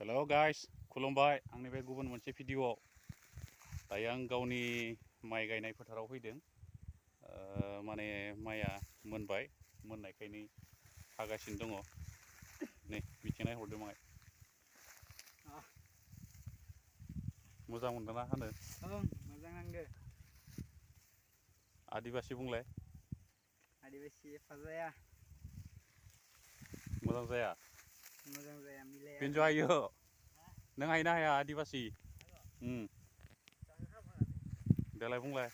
hello guys खुलुमबाय आंनि बे गुबुन मोनसे भिडिअआव दायो आं गावनि माइ गायनाय फोथाराव फैदों माने माइया मोनबाय मोननायखायनो हागासिनो दङ नै बिथिं नायहरदो माय मोजां मोनदोंना हानो मोजां नांदो आदिबासि बुंलाय आदिबासि एफा जाया मोजां जाया मिलाया पिन्जु हायो नों हायोना हाया आदिबासि देलाय बुंलाय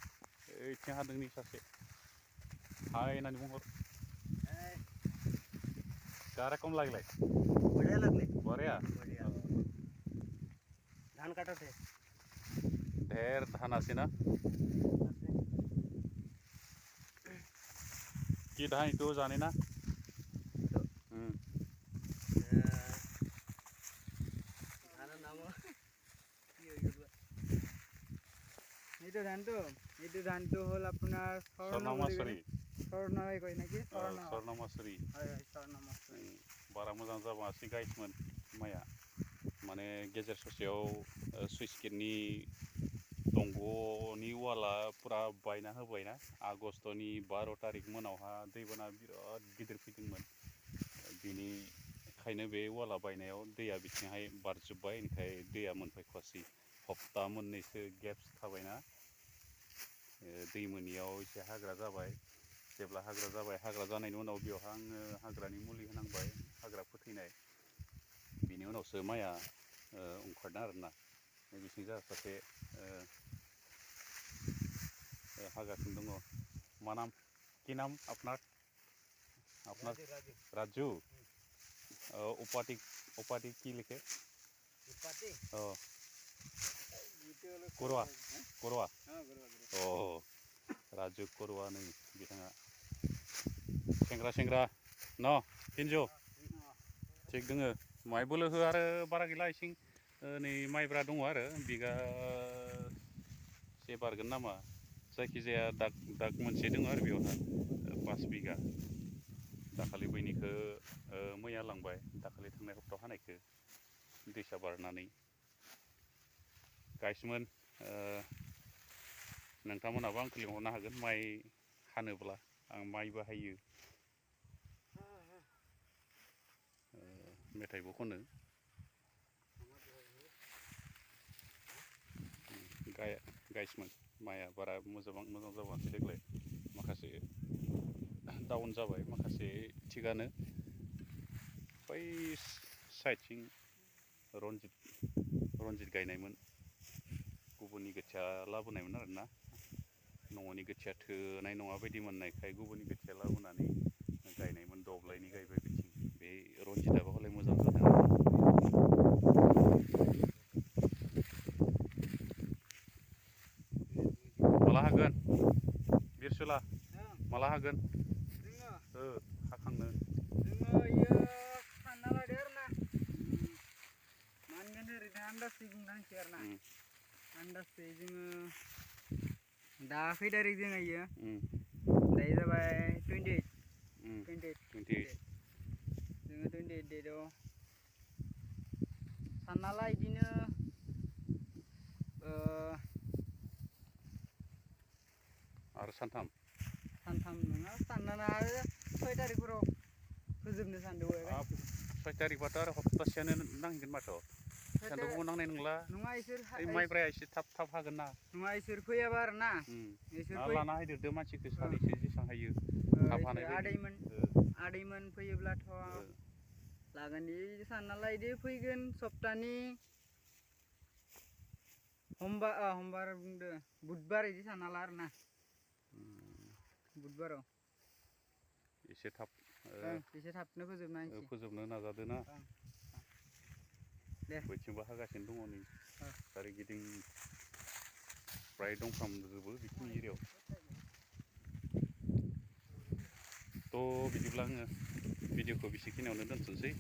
ओइथिं हादोंनि सासे हाय होननानै बुंहर गारा कम लागलाय बढ़िया लगले बढ़िया धान काटो थे ढेर धान आसे ना कि धान तो जाने ना धान नाम এইটো ধানটো হ'ল আপোনাৰ স্বৰ্ণমাসুৰী স্বৰ্ণই কয় নেকি স্বৰ্ণমাসুৰী স্বৰ্ণমাসুৰী बारा मोजां जाबाङासै गाइसमोन माइया माने गेजेर ससेयाव सुइस गेटनि दंग'नि वाला पुरा बायना होबायना आगष्टनि 12 तारिख मोनावहा दैबाना बिराद गिदिर फैदोंमोन बिनिखायनो बे वाला बायनायाव दैया बिथिंहाय बारजोब्बाय ओंखाय दैया मोनफैखवासै हप्ता मोननैसो गेप्स थाबायना दै मोनियाव एसे हाग्रा जाबाय जेब्ला हाग्रा जाबाय हाग्रा जानायनि उनाव बेयावहा आङो हाग्रानि मुलि होनांबाय हाग्रा फोथैनाय बिनि उनावसो माइया ओंखारदों आरोना बिथिं जा सासे हागासिनो दङ मा नाम कि नाम आपनार राजू उपाधि की लिखे करवा राजू करवा नै बिथाङा सेंग्रा न पिन्जु थिग दोङो माइ बोलो हो आरो बारा गैला इसिं नै माइब्रा दङ आरो बिगासे बारगोन नामा जायखिजाया दाग मोनसे दङ आरो बेयावहा 5 बिगा दाखालि बैनिखौ मैया लांबाय दाखालि थांनाय हप्तायाव हानायखौ दैसा बारनानै गाइसमोन नोंथांमोनाबो आंखौ लिंहरनो हागोन माइ हानोब्ला आं माइबो हायो मेथाइबो खनो गाइसमोन माइया बारा मोजां जाबाङासै देग्लाय माखासे डाउन जाबाय माखासे थिगानो बै साइडथिं रनजित गायनायमोन गुबुननि गोथिया लाबोनायमोन आरोना न'नि गोथिया थोनाय नङा बायदि मोननायखाय गुबुननि गोथिया लाबोनानै गायनायमोन दब्लायनि गायबाय बिथिं बे रनजितआबो हले मोजां जादों माला हागोन बिरसुला माला हागोन हाखांनो सानना लादो आरोना मानगोन ओरैनो आन्दाजै बुंनांसै आरोना आन्दाजै जोङो दा खै तारिख जोङो दायो जाबाय 28 जोङो 28 डेटआव सानना ला बिदिनो आरो सानथाम नङा सानना आरो 6 तारिखफोराव फोजोबनो सानदों 6 तारिखबाथ' आरो हप्तासेयानो नांगोन माथो सान्दुंबो नांनाय नंला नङा इसोर माइब्राया एसे थाब हागोन ना नङा इसोर फैयाबा आरोना लाना हायदो मानसिखौ सानैसो जेसां हायो थाब हानाय आदैमोन फैयोब्लाथ' लागोन सानना ला इदि फैगोन सप्तानि हमबार बुंदो बुधबार इदि सानना ला आरोना बुधबाराव एसे थाबनो फोजोबनो नाजादो ना दे बयथिंबो हागासिनो दङ नै सोरगिदिं फ्राय दंफ्रामजोबो बिथिं एरियायाव थ' बिदिब्ला आङो भिडिअखौ बेसेखिनियावनो दोनथ'नोसै